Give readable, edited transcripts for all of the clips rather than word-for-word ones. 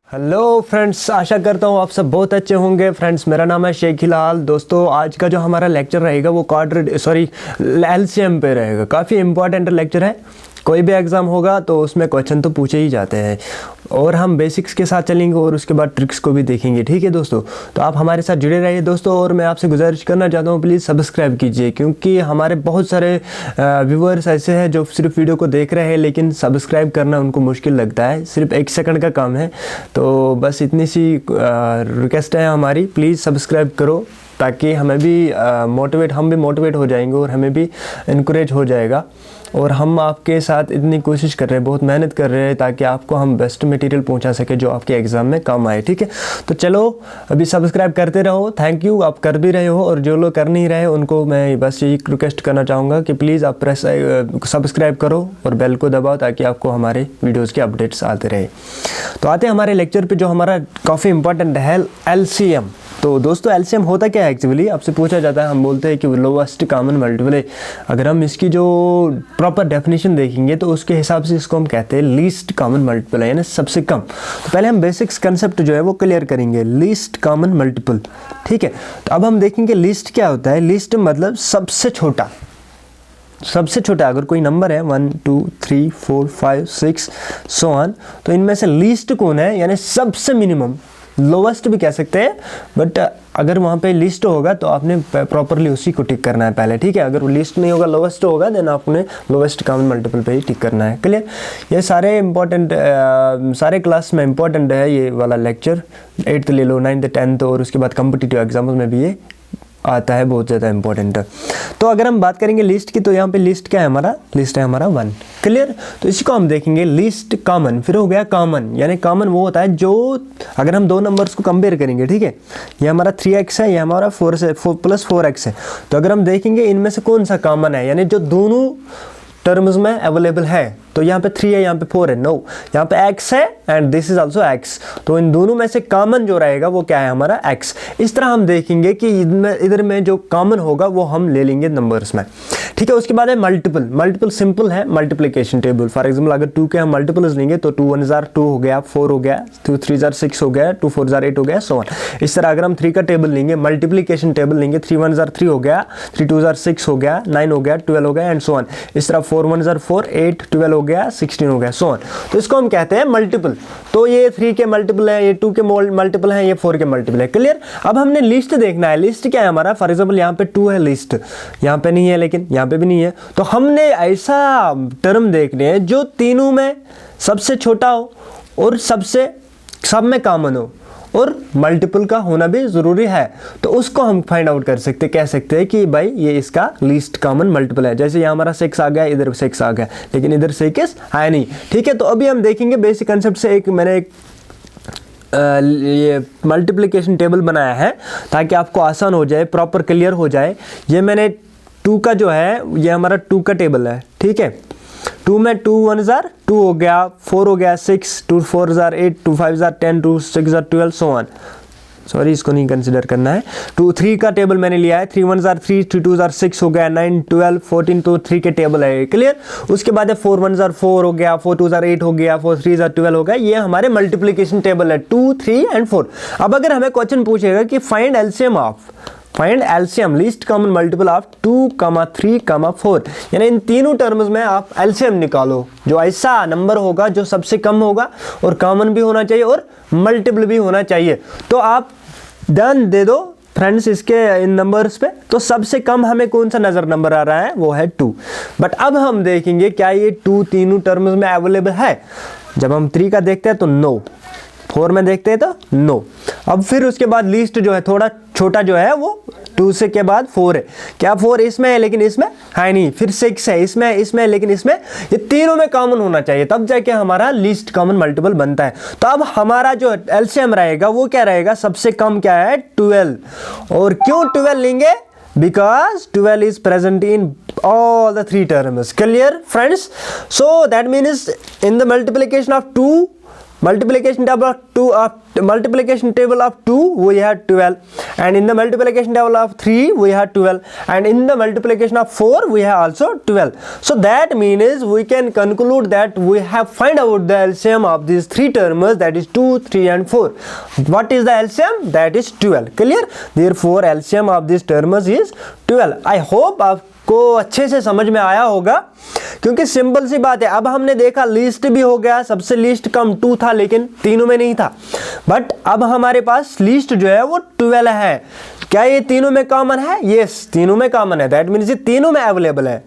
Hello friends, आशा करता हूँ आप सब बहुत अच्छे होंगे। फ्रेंड्स, मेरा नाम है शेख हिलाल। दोस्तों, आज का जो हमारा लेक्चर रहेगा वो एलसीएम पे रहेगा। काफ़ी इंपॉर्टेंट लेक्चर है। कोई भी एग्ज़ाम होगा तो उसमें क्वेश्चन तो पूछे ही जाते हैं और हम बेसिक्स के साथ चलेंगे और उसके बाद ट्रिक्स को भी देखेंगे। ठीक है दोस्तों, तो आप हमारे साथ जुड़े रहिए दोस्तों। और मैं आपसे गुजारिश करना चाहता हूँ, प्लीज़ सब्सक्राइब कीजिए, क्योंकि हमारे बहुत सारे व्यूअर्स ऐसे हैं जो सिर्फ वीडियो को देख रहे हैं लेकिन सब्सक्राइब करना उनको मुश्किल लगता है। सिर्फ 1 सेकंड का काम है, तो बस इतनी सी रिक्वेस्ट है हमारी, प्लीज़ सब्सक्राइब करो ताकि हमें भी हम भी मोटिवेट हो जाएंगे और हमें भी इनकरेज हो जाएगा। और हम आपके साथ इतनी कोशिश कर रहे हैं, बहुत मेहनत कर रहे हैं ताकि आपको हम बेस्ट मटेरियल पहुंचा सके जो आपके एग्ज़ाम में काम आए। ठीक है, तो चलो अभी सब्सक्राइब करते रहो। थैंक यू, आप कर भी रहे हो, और जो लोग कर नहीं रहे उनको मैं बस यही रिक्वेस्ट करना चाहूँगा कि प्लीज़ आप सब्सक्राइब करो और बेल को दबाओ ताकि आपको हमारे वीडियोज़ के अपडेट्स आते रहे। तो आते हैं हमारे लेक्चर पर, जो हमारा काफ़ी इंपॉर्टेंट है एलसीएम। तो दोस्तों, एलसीएम होता क्या है एक्चुअली, आपसे पूछा जाता है। हम बोलते हैं कि लोवेस्ट कॉमन मल्टीपल है। अगर हम इसकी जो प्रॉपर डेफिनेशन देखेंगे तो उसके हिसाब से इसको हम कहते हैं लीस्ट कॉमन मल्टीपल है, यानी सबसे कम। तो पहले हम बेसिक्स कंसेप्ट जो है वो क्लियर करेंगे, लीस्ट कॉमन मल्टीपल। ठीक है, तो अब हम देखेंगे लीस्ट क्या होता है। लीस्ट मतलब सबसे छोटा। सबसे छोटा अगर कोई नंबर है 1 2 3 4 5 6 सो ऑन, तो इनमें से लीस्ट कौन है, यानी सबसे मिनिमम। लोवेस्ट भी कह सकते हैं, बट अगर वहाँ पे लिस्ट होगा तो आपने प्रॉपरली उसी को टिक करना है पहले। ठीक है, अगर वो लिस्ट नहीं होगा, लोवेस्ट होगा, देन आपने लोवेस्ट कॉमन मल्टीपल पे ही टिक करना है। क्लियर? ये सारे इंपॉर्टेंट सारे क्लास में इंपॉर्टेंट है ये वाला लेक्चर। 8th ले लो, 9th 10th और उसके बाद कम्पिटिटिव एग्जाम्स में भी ये आता है, बहुत ज़्यादा इंपॉर्टेंट है। तो अगर हम बात करेंगे लिस्ट की, तो यहाँ पे लिस्ट क्या है हमारा, लिस्ट है हमारा 1। क्लियर? तो इसको हम देखेंगे लिस्ट कॉमन। फिर हो गया कॉमन, यानी कॉमन वो होता है जो, अगर हम दो नंबर्स को कंपेयर करेंगे, ठीक है, ये हमारा 3x है, ये हमारा 4 + 4x है। तो अगर हम देखेंगे इनमें से कौन सा कॉमन है, यानी जो दोनों टर्म्स में अवेलेबल है, तो यहाँ पे 3 है, यहाँ पे 4 है। नो, यहाँ पे x है and this is also x। तो इन दोनों में से कॉमन जो रहेगा वो क्या है हमारा x। इस तरह हम देखेंगे कि इधर में जो कॉमन होगा वो हम ले लेंगे नंबर्स में। ठीक है, उसके बाद है मल्टीपल। मल्टीपल सिंपल है, मल्टीप्लिकेशन टेबल। फॉर एग्जाम्पल अगर 2 के हम मल्टीपल्स लेंगे तो 2 1 = 2 हो गया, 4 हो गया, 2 3 = 6 हो गया, 2 4 = 8 हो गया, सो ऑन। इस तरह अगर हम 3 का टेबल लेंगे, मल्टीप्लिकेशन टेबल लेंगे, 3 1 = 3 हो गया, 3 2 = 6 हो गया, 9 हो गया, 12 हो गया, एंड सो ऑन। इस तरह 4 1 = 4, 8 12 हो गया, 16 हो गया, सो ऑन। तो इसको हम कहते हैं मल्टीपल। तो ये 3 के मल्टीपल है, ये 2 के मल्टीपल है, ये 4 के मल्टीपल है। क्लियर? अब हमने लिस्ट देखना है। लिस्ट क्या है हमारा, फॉर एग्जाम्पल यहाँ पे 2 है लिस्ट, यहाँ पे नहीं है, लेकिन यहाँ पे भी नहीं है। तो हमने ऐसा टर्म देखने हैं जो तीनों में सबसे छोटा हो और सब में कॉमन हो और मल्टीपल का होना भी जरूरी है। तो उसको हम फाइंड आउट कर सकते, कह सकते हैं कि भाई ये इसका लीस्ट कॉमन मल्टीपल है। जैसे यहाँ हमारा 6 आ गया, इधर 6 आ गया, लेकिन इधर 6 है नहीं। ठीक है, तो अभी हम देखेंगे बेसिक कंसेप्ट से। मैंने ये मल्टीप्लिकेशन टेबल बनाया है ताकि आपको आसान हो जाए, प्रॉपर क्लियर हो जाए। ये मैंने 2 का जो है, ये हमारा 2 का टेबल है। ठीक है, 2 में 2 1 = 2 हो गया, 4 हो गया 6, 2 4 = 8, 2 5 = 10, 2 6 = 12, सो ऑन। सॉरी, इसको नहीं कंसिडर करना है। 2 3 का टेबल मैंने लिया है, 3 1 = 3, 2 2 = 6 हो गया, 9 12 14, तो 3 के टेबल है। क्लियर? उसके बाद है 4 1 = 4 हो गया, 4 2 = 8 हो गया, 4 3 = 12 हो गया। ये हमारे मल्टीप्लिकेशन टेबल है, 2 3 एंड 4। अब अगर हमें क्वेश्चन पूछेगा कि find LCM least common multiple of 2, 3, 4, यानी इन तीनों टर्म्स में आप एलसीएम निकालो। जो ऐसा नंबर होगा जो सबसे कम होगा और कॉमन भी होना चाहिए और मल्टीपल भी होना चाहिए। तो आप डन दे दो फ्रेंड्स इसके इन नंबर्स पे। तो सबसे कम हमें कौन सा नंबर आ रहा है, वो है 2। बट अब हम देखेंगे क्या ये 2 तीनों टर्म्स में अवेलेबल है। जब हम 3 का देखते हैं तो नो, 4 में देखते हैं तो नो। अब फिर उसके बाद लिस्ट जो है थोड़ा छोटा जो है वो 2 से के बाद 4 है। क्या 4 इसमें है लेकिन इसमें है नहीं, फिर 6 है इसमें लेकिन इसमें, ये तीनों में कॉमन होना चाहिए, तब जाके हमारा लीस्ट कॉमन मल्टीपल बनता है। तो अब हमारा जो एलसीएम रहेगा वो क्या रहेगा, सबसे कम क्या है 12। और क्यों 12 लेंगे, because 12 is present in all the 3 terms. Clear friends? So that means in the multiplication of 2 multiplication table of 2 we have 12, and in the multiplication table of 3 we have 12, and in the multiplication of 4 we have also 12. So that means we can conclude that we have find out the LCM of these three terms, that is 2, 3 and 4. What is the LCM? That is 12. Clear? Therefore LCM of these terms is 12. I hope आपको अच्छे से समझ में आया होगा, क्योंकि simple सी बात है। अब हमने देखा लीस्ट भी हो गया, सबसे लीस्ट कम 2 था लेकिन तीनों में नहीं था, बट अब हमारे पास लीस्ट जो है वो 12 है। क्या ये तीनों में कॉमन है? यस, तीनों में कॉमन है, दैट मीन्स ये तीनों में अवेलेबल है।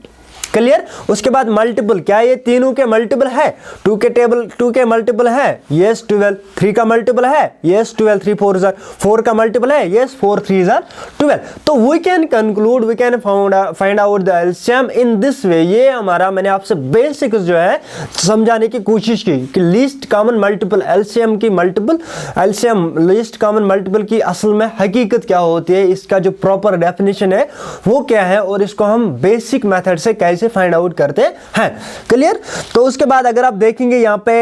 क्लियर? उसके बाद मल्टीपल, क्या ये तीनों के मल्टीपल है? 2 के मल्टीपल है, यस 12। 3 का मल्टीपल है, यस 12। 3 4 जार 4 का मल्टीपल है, यस 4 3 जार 12। तो we can conclude, we can find out the LCM in this way. ये हमारा, मैंने आपसे बेसिक जो है समझाने की कोशिश की कि लीस्ट कॉमन मल्टीपल एलसीएम की multiple LCM least common multiple की असल में हकीकत क्या होती है, इसका जो प्रॉपर डेफिनेशन है वो क्या है, और इसको हम बेसिक मेथड से कैसे फाइंड आउट करते हैं। क्लियर? तो उसके बाद अगर आप देखेंगे यहाँ पे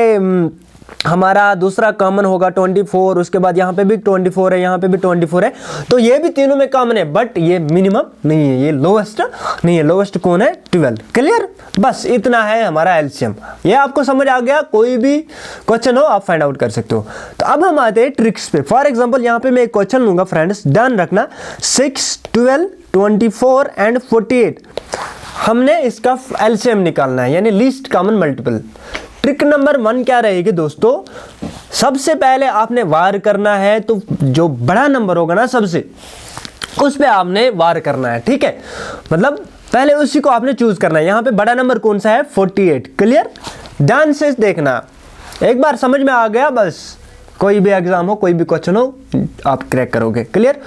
हमारा दूसरा कॉमन होगा 24, उसके बाद यहाँ पे भी 24 है, यहाँ पे भी 24 है, तो ये भी तीनों में कॉमन है, बट ये मिनिमम नहीं है, ये लोवेस्ट नहीं है। लोवेस्ट कौन है? 12। क्लियर? बस इतना है हमारा एलसीएम। ये आपको समझ आ गया? कोई भी क्वेश्चन हो आप फाइंड आउट कर सकते हो। तो अब हम आते हैं ट्रिक्स पे। फॉर एग्जाम्पल यहाँ पे मैं एक क्वेश्चन लूंगा फ्रेंड्स, ध्यान रखना। 6, 12, 24 एंड 48 हमने इसका एलसीएम निकालना है, यानी least common multiple. Trick number 1 क्या रहेगी दोस्तों? सबसे पहले आपने वार करना है, तो जो बड़ा नंबर होगा ना सबसे, उस पे आपने वार करना है। ठीक है, मतलब पहले उसी को आपने चूज करना है। यहां पे बड़ा नंबर कौन सा है? 48। क्लियर? ध्यान से देखना, एक बार समझ में आ गया, बस कोई भी एग्जाम हो, कोई भी क्वेश्चन हो, आप क्रैक करोगे। क्लियर?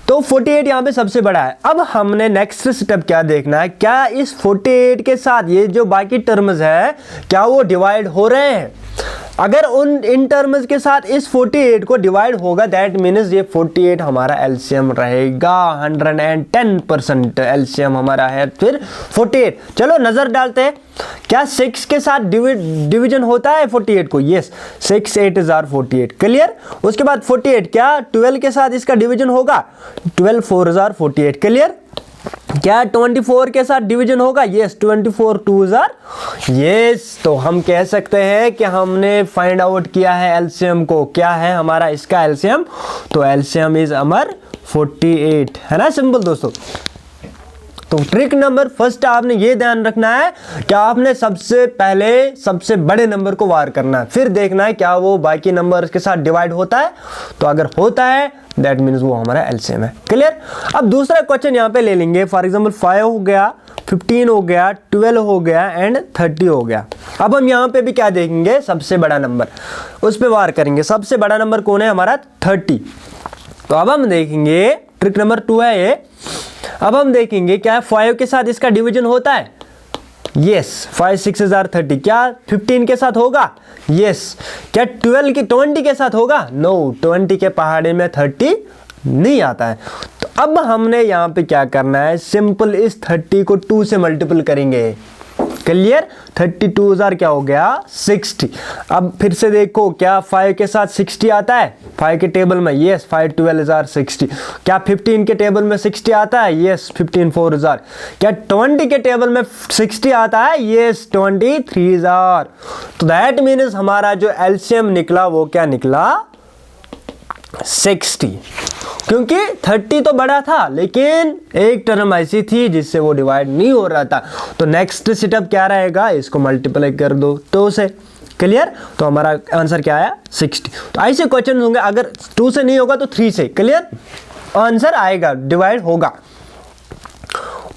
तो 48 यहाँ पे सबसे बड़ा है। अब हमने नेक्स्ट स्टेप क्या देखना है, क्या इस 48 के साथ ये जो बाकी टर्म्स है क्या वो डिवाइड हो रहे हैं? अगर इन टर्म्स के साथ इस 48 को डिवाइड होगा, दैट मीन्स ये 48 हमारा एलसीएम रहेगा। 110% एलसीएम हमारा है फिर 48। चलो नजर डालते हैं, क्या 6 के साथ डिवीजन होता है 48 को? Yes, 6 8 jar 48। क्लियर? उसके बाद 48 क्या 12 के साथ इसका डिवीजन होगा? 12 4 जार 48। क्लियर? क्या 24 के साथ डिवीजन होगा? Yes, 24 2 jar. यस, तो हम कह सकते हैं कि हमने फाइंड आउट किया है एलसीएम को। क्या है हमारा इसका एलसीएम? तो एलसीएम इज अमर 48, है ना? सिंपल दोस्तों। तो ट्रिक नंबर फर्स्ट आपने ये ध्यान रखना है कि आपने सबसे पहले सबसे बड़े नंबर को वार करना है, फिर देखना है क्या वो बाकी नंबर्स के साथ डिवाइड होता है। तो अगर होता है दैट मीन्स वो हमारा एलसीएम है। क्लियर? अब दूसरा क्वेश्चन यहाँ पे ले लेंगे। फॉर एग्जांपल 5 हो गया, 15 हो गया, 12 हो गया एंड 30 हो गया। अब हम यहाँ पे भी क्या देखेंगे? सबसे बड़ा नंबर, उस पे वार करेंगे। सबसे बड़ा नंबर कौन है हमारा? 30। तो अब हम देखेंगे, ट्रिक नंबर 2 है ये। अब हम देखेंगे क्या 5 के साथ इसका डिवीजन होता है? Yes, 5 6 jar 30। क्या 15 के साथ होगा? यस। क्या 20 के साथ होगा? नो, 20 के पहाड़े में 30 नहीं आता है। तो अब हमने यहाँ पे क्या करना है? सिंपल इस 30 को 2 से मल्टीपल करेंगे। क्लियर? 32 जार क्या हो गया? 60। अब फिर से देखो, क्या 5 के साथ 60 आता है 5 के टेबल में? Yes, 5 12 jar 60। क्या 15 के टेबल में 60 आता है? Yes, 15 4 jar. क्या 20 के टेबल में 60 आता है? Yes, 23 jar. तो दैट मीन्स हमारा जो एलसीएम निकला वो क्या निकला? 60। क्योंकि 30 तो बड़ा था लेकिन एक टर्म ऐसी थी जिससे वो डिवाइड नहीं हो रहा था। तो नेक्स्ट स्टेप क्या रहेगा? इसको मल्टीप्लाई कर दो 2 से। क्लियर? तो हमारा आंसर क्या आया? 60। तो ऐसे क्वेश्चन होंगे, अगर 2 से नहीं होगा तो 3 से। क्लियर? आंसर आएगा, डिवाइड होगा।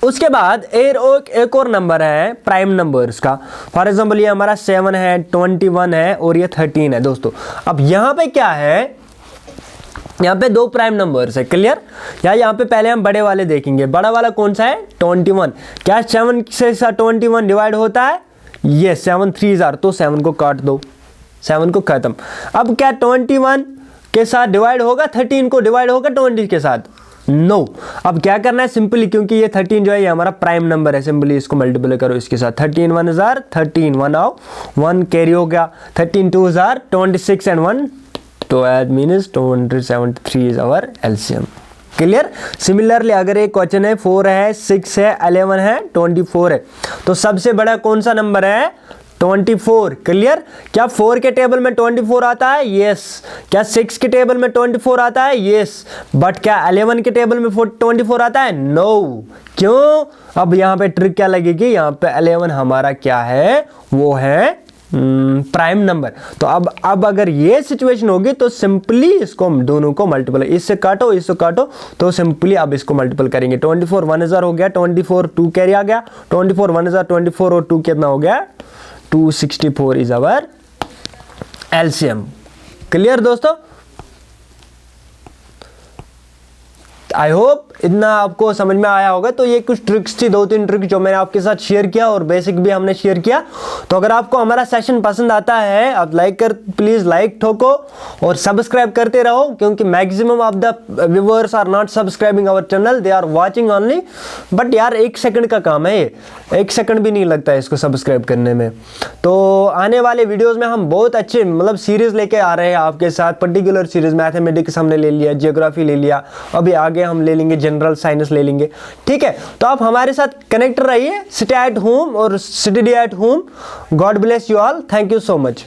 उसके बाद एक और नंबर है प्राइम नंबर्स का। फॉर एग्जाम्पल ये हमारा 7 है, 21 है और ये 13 है दोस्तों। अब यहाँ पे क्या है? यहाँ पे 2 प्राइम नंबर्स है। क्लियर? यहाँ पे पहले हम बड़े वाले देखेंगे। बड़ा वाला कौन सा है? 21। क्या 7 से 21 डिवाइड होता है? Yes, 7 3 jar. तो 7 को काट दो, 7 को खत्म। अब क्या 21 के साथ डिवाइड होगा? 13 को डिवाइड होगा 20 के साथ? नो। अब क्या करना है सिंपली, क्योंकि ये 13 जो है ये हमारा प्राइम नंबर है, सिंपली इसको मल्टीप्लाई करो इसके साथ। 13 1 जार 13, 1 आओ 1 कैरी हो गया। 13 2 जार 26 and 1 12 means 273 is our LCM. Clear. Similarly अगर एक क्वेश्चन है 4 है 6 है 11 है 24 है, तो सबसे बड़ा कौन सा नंबर है? 24। क्लियर। क्या 4 के टेबल में 24 आता है? यस। क्या 6 के टेबल में 24 आता है? यस। बट क्या 11 के टेबल में 24 आता है? नो। क्यों? अब यहां पे ट्रिक क्या लगेगी, यहां पे 11 हमारा क्या है, वो है प्राइम नंबर। तो अब अगर ये सिचुएशन होगी तो सिंपली इसको हम दोनों को मल्टीपल, इससे काटो इससे काटो, तो सिंपली अब इसको मल्टीपल करेंगे। 24 1 जार हो गया, 24 2 कैरी आ गया, 24 1 जार 24 और 2 कितना हो गया? 264 इज आवर एलसीएम। क्लियर दोस्तों। आई होप इतना आपको समझ में आया होगा। तो ये कुछ ट्रिक्स थी, 2-3 ट्रिक्स जो मैंने आपके साथ शेयर किया और बेसिक भी हमने शेयर किया। तो अगर आपको हमारा सेशन पसंद आता है, आप प्लीज लाइक ठोको और सब्सक्राइब करते रहो, क्योंकि maximum of the viewers are not subscribing our channel, they are watching only. But यार 1 सेकंड का काम है ये, 1 सेकंड भी नहीं लगता है इसको सब्सक्राइब करने में। तो आने वाले वीडियोस में हम बहुत अच्छे सीरीज लेके आ रहे हैं आपके साथ। पर्टिकुलर सीरीज मैथमेटिक्स हमने ले लिया, जियोग्राफी ले लिया, अभी आगे हम ले लेंगे जनरल साइंस ले लेंगे। ठीक है, तो आप हमारे साथ कनेक्ट रहिए। स्टे एट होम और study at home. God bless you all. Thank you so much.